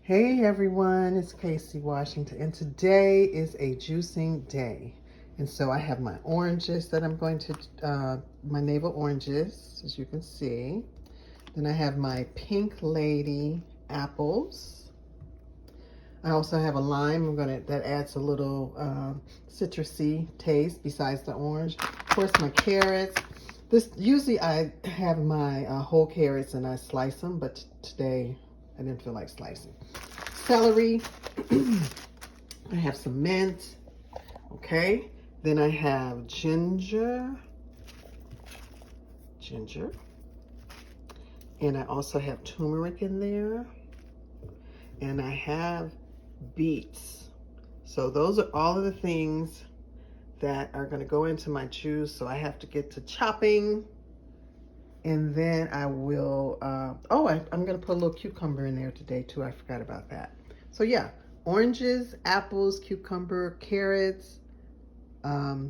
Hey everyone, it's Casey Washington, and today is a juicing day. And so I have my oranges that I'm going to, my navel oranges, as you can see. Then I have my Pink Lady apples. I also have a lime. That adds a little citrusy taste besides the orange. Of course, my carrots. Usually I have my whole carrots and I slice them, but today I didn't feel like slicing. Celery. I have some mint. Okay. Then I have ginger. And I also have turmeric in there. And I have beets. So those are all of the things that are going to go into my juice. So I have to get to chopping. And then I will, I'm going to put a little cucumber in there today too. I forgot about that. So yeah, oranges, apples, cucumber, carrots,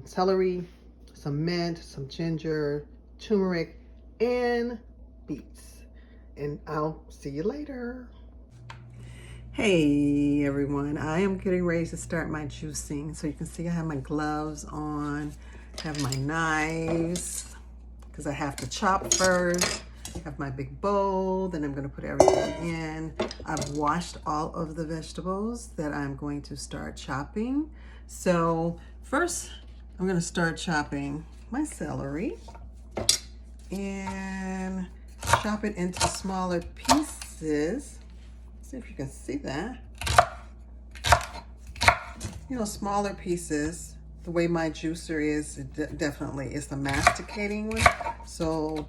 celery, some mint, some ginger, turmeric, and beets. And I'll see you later. Hey everyone, I am getting ready to start my juicing. So you can see I have my gloves on, have my knives, because I have to chop first. I have my big bowl, then I'm going to put everything in. I've washed all of the vegetables that I'm going to start chopping. So first, I'm going to start chopping my celery and chop it into smaller pieces. See if you can see that. You know, smaller pieces. The way my juicer is, definitely is the masticating one. So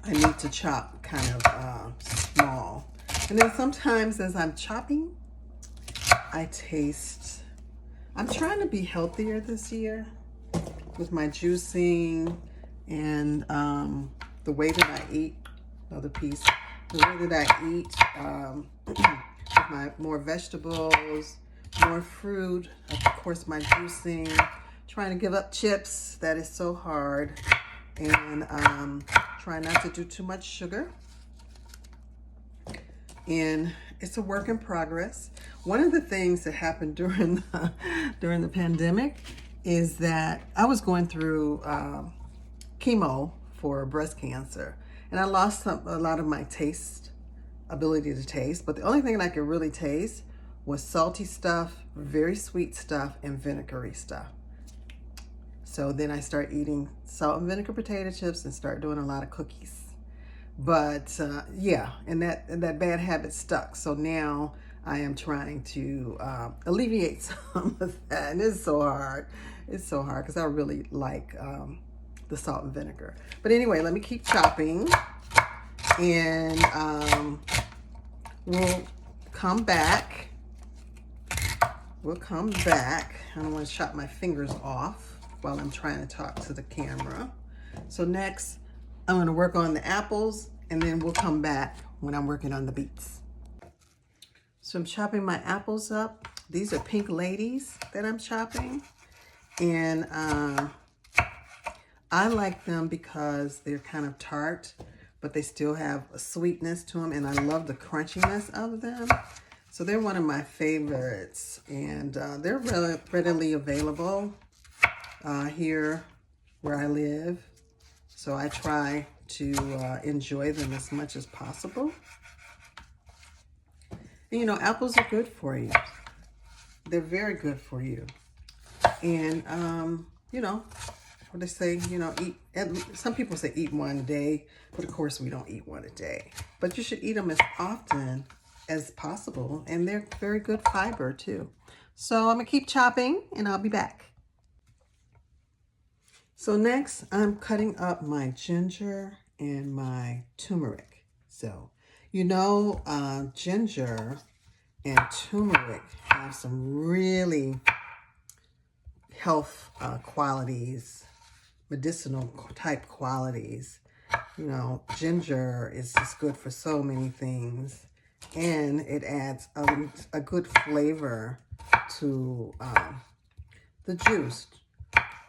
I need to chop kind of small. And then sometimes as I'm chopping, I taste. I'm trying to be healthier this year with my juicing and the way that I eat. Another piece. The way that I eat with my more vegetables, more fruit, of course my juicing, trying to give up chips. That is so hard. And try not to do too much sugar. And it's a work in progress. One of the things that happened during the pandemic is that I was going through chemo for breast cancer, and I lost a lot of my ability to taste. But the only thing that I could really taste was salty stuff, very sweet stuff, and vinegary stuff. So then I start eating salt and vinegar potato chips and start doing a lot of cookies. But yeah, and that bad habit stuck. So now I am trying to alleviate some of that. And it's so hard. It's so hard because I really like the salt and vinegar. But anyway, let me keep chopping. And we'll come back. I don't want to chop my fingers off while I'm trying to talk to the camera. So next, I'm going to work on the apples, and then we'll come back when I'm working on the beets. So I'm chopping my apples up. These are Pink Ladies that I'm chopping. And I like them because they're kind of tart, but they still have a sweetness to them, and I love the crunchiness of them. So they're one of my favorites, and they're readily available here where I live. So I try to enjoy them as much as possible. And, you know, apples are good for you. They're very good for you. And, you know, what they say, you know, some people say eat one a day, but of course we don't eat one a day. But you should eat them as often as possible, and they're very good fiber too. So I'm gonna keep chopping and I'll be back. So next I'm cutting up my ginger and my turmeric. So, you know, ginger and turmeric have some really health qualities, medicinal type qualities. You know, ginger is just good for so many things. And it adds a good flavor to the juice.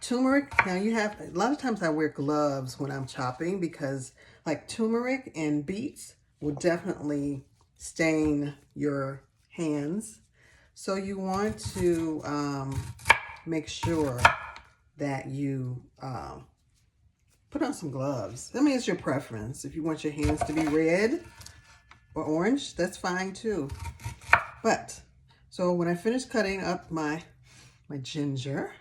Turmeric, now you have, a lot of times I wear gloves when I'm chopping because like turmeric and beets will definitely stain your hands. So you want to make sure that you put on some gloves. I mean, it's your preference. If you want your hands to be red or orange, that's fine too. But, so when I finish cutting up my ginger,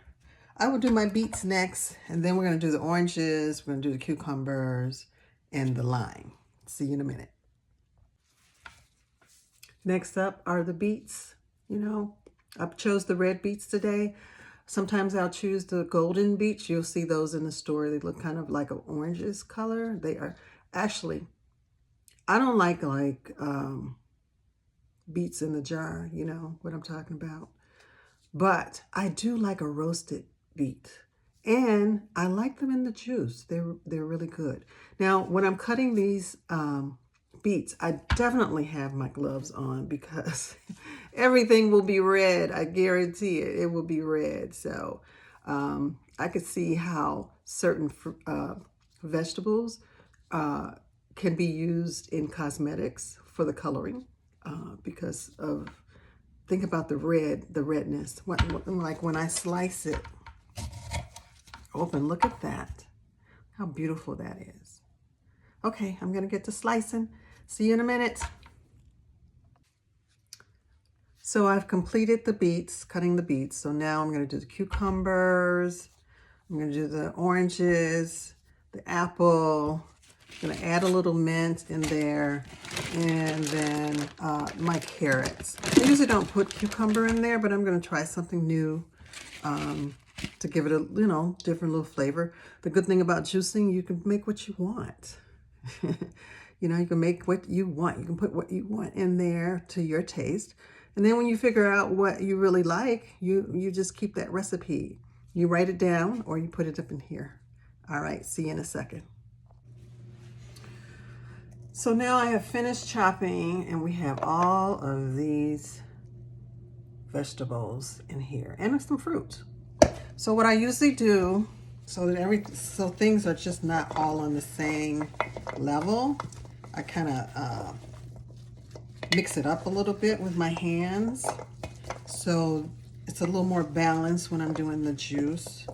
I will do my beets next, and then we're going to do the oranges, we're going to do the cucumbers, and the lime. See you in a minute. Next up are the beets. You know, I chose the red beets today. Sometimes I'll choose the golden beets. You'll see those in the store. They look kind of like an orangish color. They are actually, I don't like beets in the jar, you know what I'm talking about. But I do like a roasted beet. And I like them in the juice. They're really good. Now, when I'm cutting these beets, I definitely have my gloves on because everything will be red. I guarantee it. It will be red. So I could see how certain vegetables can be used in cosmetics for the coloring because of, think about the redness. Like when I slice it open, look at that. How beautiful that is. Okay, I'm gonna get to slicing. See you in a minute. So I've completed the beets, cutting the beets. So now I'm gonna do the cucumbers. I'm gonna do the oranges, the apple. I'm gonna add a little mint in there, and then my carrots. I usually don't put cucumber in there, but I'm gonna try something new to give it a, you know, different little flavor. The good thing about juicing, you can make what you want. You know, you can make what you want. You can put what you want in there to your taste. And then when you figure out what you really like, you just keep that recipe. You write it down or you put it up in here. All right, see you in a second. So now I have finished chopping and we have all of these vegetables in here and some fruit. So what I usually do, so things are just not all on the same level, I kind of mix it up a little bit with my hands. So it's a little more balanced when I'm doing the juice.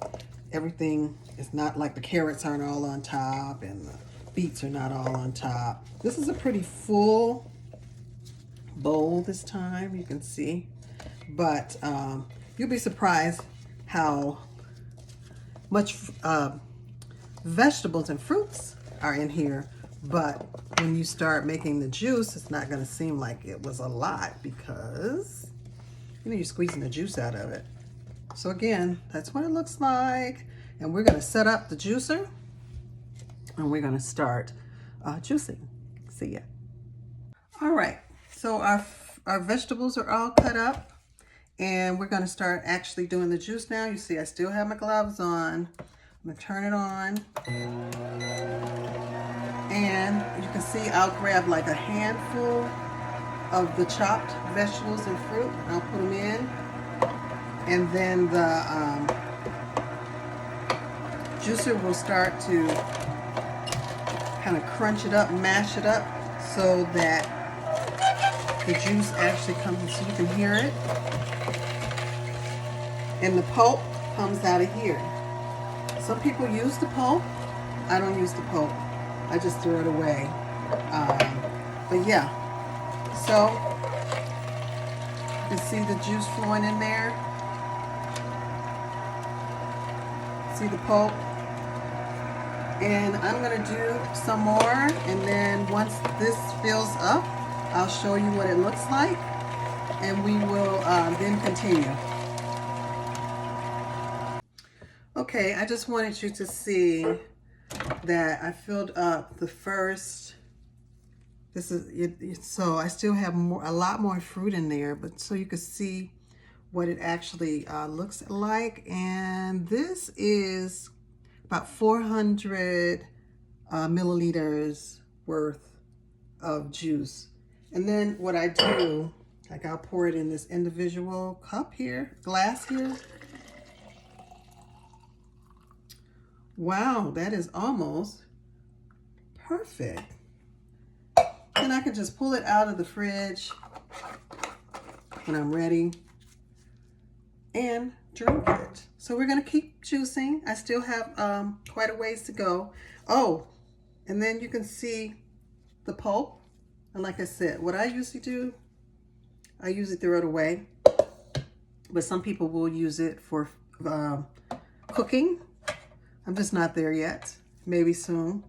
Everything is not like the carrots aren't all on top and the beets are not all on top. This is a pretty full bowl this time, you can see. But you'll be surprised how much vegetables and fruits are in here. But when you start making the juice, it's not going to seem like it was a lot because, you know, you're squeezing the juice out of it. So again, that's what it looks like. And we're going to set up the juicer and we're going to start juicing. See ya. All right, so our vegetables are all cut up and we're going to start actually doing the juice now. You see I still have my gloves on. I'm going to turn it on. And you can see I'll grab like a handful of the chopped vegetables and fruit. I'll put them in. And then the juicer will start to kind of crunch it up, mash it up so that the juice actually comes, so you can hear it. And the pulp comes out of here. Some people use the pulp. I don't use the pulp. I just throw it away. But yeah, so you can see the juice flowing in there. See the pulp? And I'm gonna do some more, and then once this fills up, I'll show you what it looks like, and we will then continue. Okay, I just wanted you to see that I filled up the first. This is it, so I still have a lot more fruit in there, but so you can see what it actually looks like. And this is about 400 milliliters worth of juice. And then what I do, like I'll pour it in this individual cup here, glass here. Wow, that is almost perfect. then I can just pull it out of the fridge when I'm ready and drink it. So we're gonna keep juicing. I still have quite a ways to go. Oh, and then you can see the pulp. And like I said, what I usually do, I usually throw it away. But some people will use it for cooking. I'm just not there yet. Maybe soon.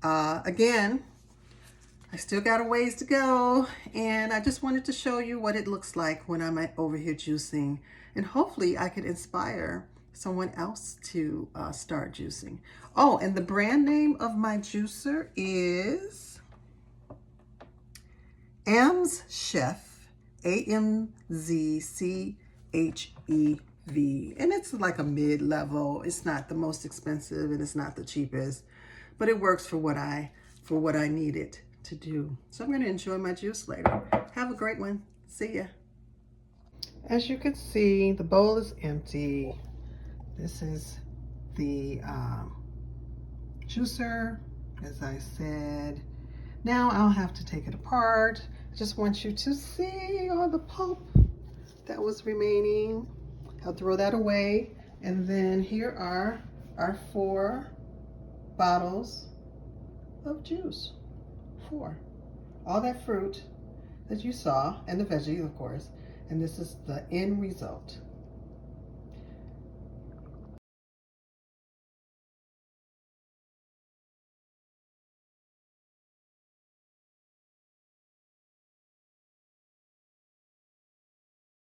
Again, I still got a ways to go, and I just wanted to show you what it looks like when I'm over here juicing, and hopefully I could inspire someone else to start juicing. Oh, and the brand name of my juicer is Amz Chef, AMZCHEV, and it's like a mid-level. It's not the most expensive and it's not the cheapest, but it works for what I need it to do. So I'm going to enjoy my juice later. Have a great one. See ya. As you can see, the bowl is empty. This is the juicer, as I said. Now I'll have to take it apart. I just want you to see all the pulp that was remaining. I'll throw that away. And then here are our 4 bottles of juice. 4. All that fruit that you saw, and the veggies, of course. And this is the end result.